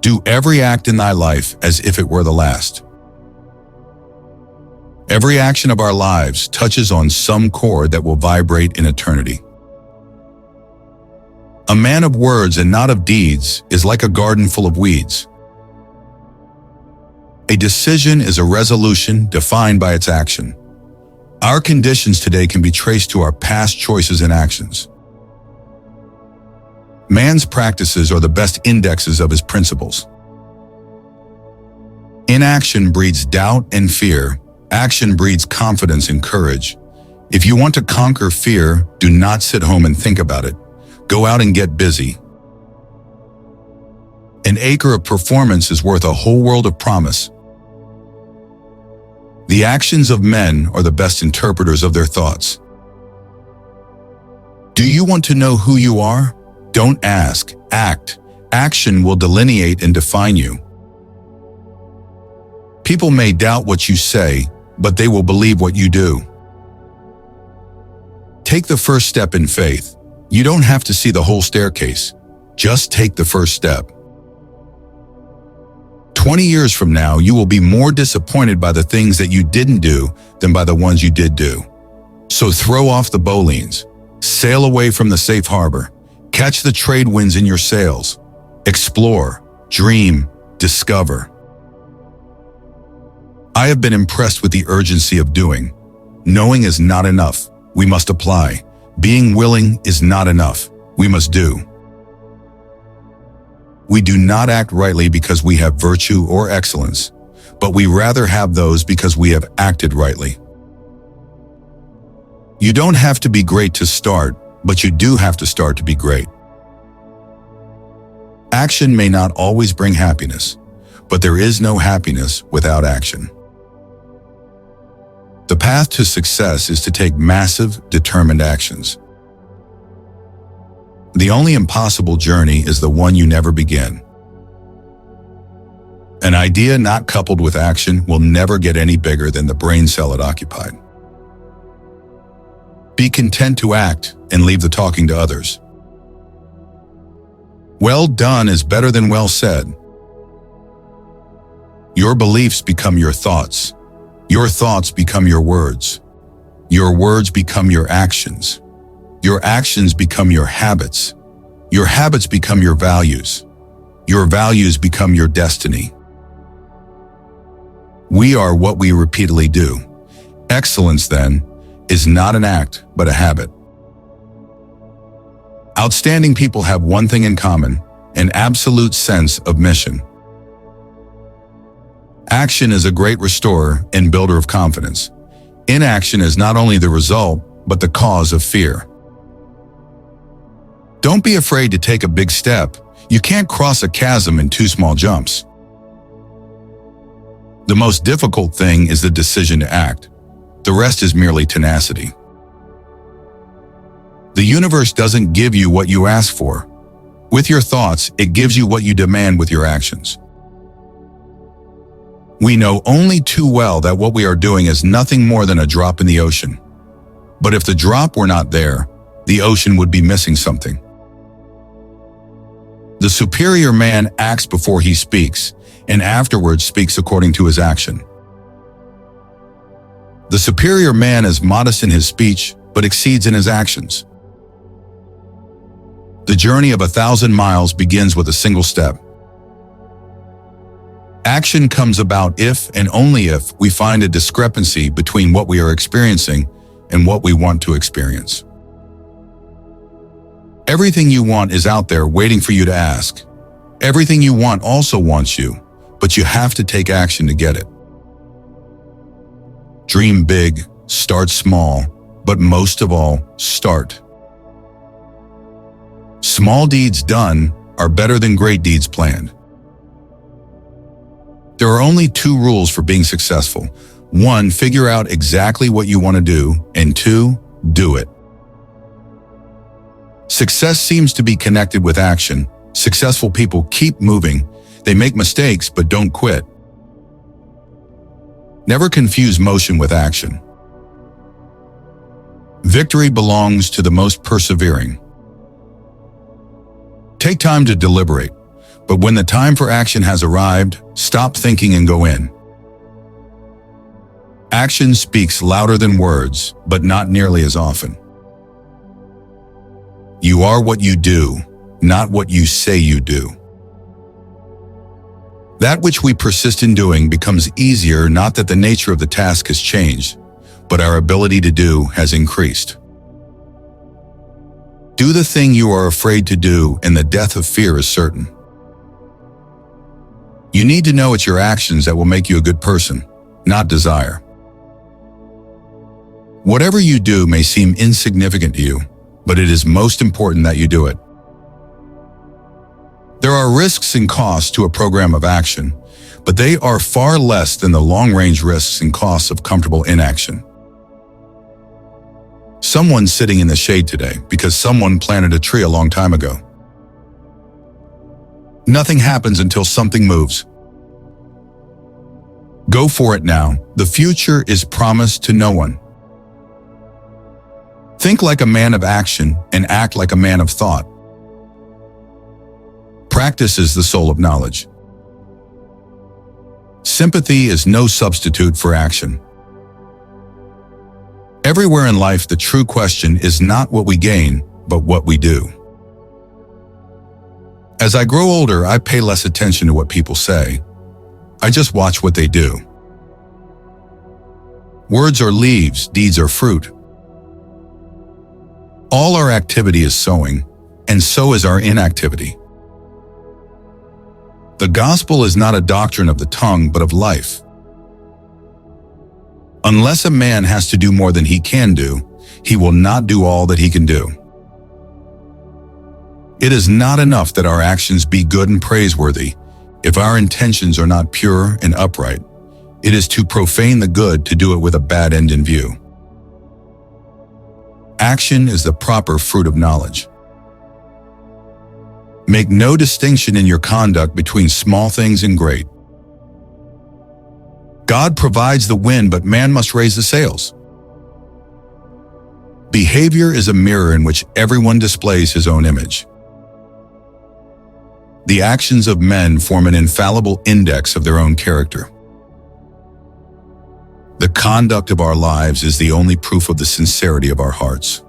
Do every act in thy life as if it were the last. Every action of our lives touches on some chord that will vibrate in eternity. A man of words and not of deeds is like a garden full of weeds. A decision is a resolution defined by its action. Our conditions today can be traced to our past choices and actions. Man's practices are the best indexes of his principles. Inaction breeds doubt and fear. Action breeds confidence and courage. If you want to conquer fear, do not sit home and think about it. Go out and get busy. An acre of performance is worth a whole world of promise. The actions of men are the best interpreters of their thoughts. Do you want to know who you are? Don't ask, act. Action will delineate and define you. People may doubt what you say, but they will believe what you do. Take the first step in faith. You don't have to see the whole staircase. Just take the first step. 20 years from now, you will be more disappointed by the things that you didn't do than by the ones you did do. So throw off the bowlines. Sail away from the safe harbor. Catch the trade winds in your sails. Explore, dream, discover. I have been impressed with the urgency of doing. Knowing is not enough. We must apply. Being willing is not enough. We must do. We do not act rightly because we have virtue or excellence, but we rather have those because we have acted rightly. You don't have to be great to start, but you do have to start to be great. Action may not always bring happiness, but there is no happiness without action. The path to success is to take massive, determined actions. The only impossible journey is the one you never begin. An idea not coupled with action will never get any bigger than the brain cell it occupied. Be content to act and leave the talking to others. Well done is better than well said. Your beliefs become your thoughts. Your thoughts become your words. Your words become your actions. Your actions become your habits. Your habits become your values. Your values become your destiny. We are what we repeatedly do. Excellence, then, is not an act, but a habit. Outstanding people have one thing in common: an absolute sense of mission. Action is a great restorer and builder of confidence. Inaction is not only the result, but the cause of fear. Don't be afraid to take a big step. You can't cross a chasm in 2 small jumps. The most difficult thing is the decision to act. The rest is merely tenacity. The universe doesn't give you what you ask for. With your thoughts, it gives you what you demand with your actions. We know only too well that what we are doing is nothing more than a drop in the ocean. But if the drop were not there, the ocean would be missing something. The superior man acts before he speaks, and afterwards speaks according to his action. The superior man is modest in his speech, but exceeds in his actions. The journey of 1,000 miles begins with a single step. Action comes about if and only if we find a discrepancy between what we are experiencing and what we want to experience. Everything you want is out there waiting for you to ask. Everything you want also wants you, but you have to take action to get it. Dream big, start small, but most of all, start. Small deeds done are better than great deeds planned. There are only 2 rules for being successful. 1, figure out exactly what you want to do, and 2, do it. Success seems to be connected with action. Successful people keep moving. They make mistakes, but don't quit. Never confuse motion with action. Victory belongs to the most persevering. Take time to deliberate. But when the time for action has arrived, stop thinking and go in. Action speaks louder than words, but not nearly as often. You are what you do, not what you say you do. That which we persist in doing becomes easier, not that the nature of the task has changed, but our ability to do has increased. Do the thing you are afraid to do, and the death of fear is certain. You need to know it's your actions that will make you a good person, not desire. Whatever you do may seem insignificant to you, but it is most important that you do it. There are risks and costs to a program of action, but they are far less than the long-range risks and costs of comfortable inaction. Someone's sitting in the shade today because someone planted a tree a long time ago. Nothing happens until something moves. Go for it now. The future is promised to no one. Think like a man of action and act like a man of thought. Practice is the soul of knowledge. Sympathy is no substitute for action. Everywhere in life, the true question is not what we gain, but what we do. As I grow older, I pay less attention to what people say. I just watch what they do. Words are leaves, deeds are fruit. All our activity is sowing, and so is our inactivity. The gospel is not a doctrine of the tongue, but of life. Unless a man has to do more than he can do, he will not do all that he can do. It is not enough that our actions be good and praiseworthy if our intentions are not pure and upright. It is to profane the good to do it with a bad end in view. Action is the proper fruit of knowledge. Make no distinction in your conduct between small things and great. God provides the wind, but man must raise the sails. Behavior is a mirror in which everyone displays his own image. The actions of men form an infallible index of their own character. The conduct of our lives is the only proof of the sincerity of our hearts.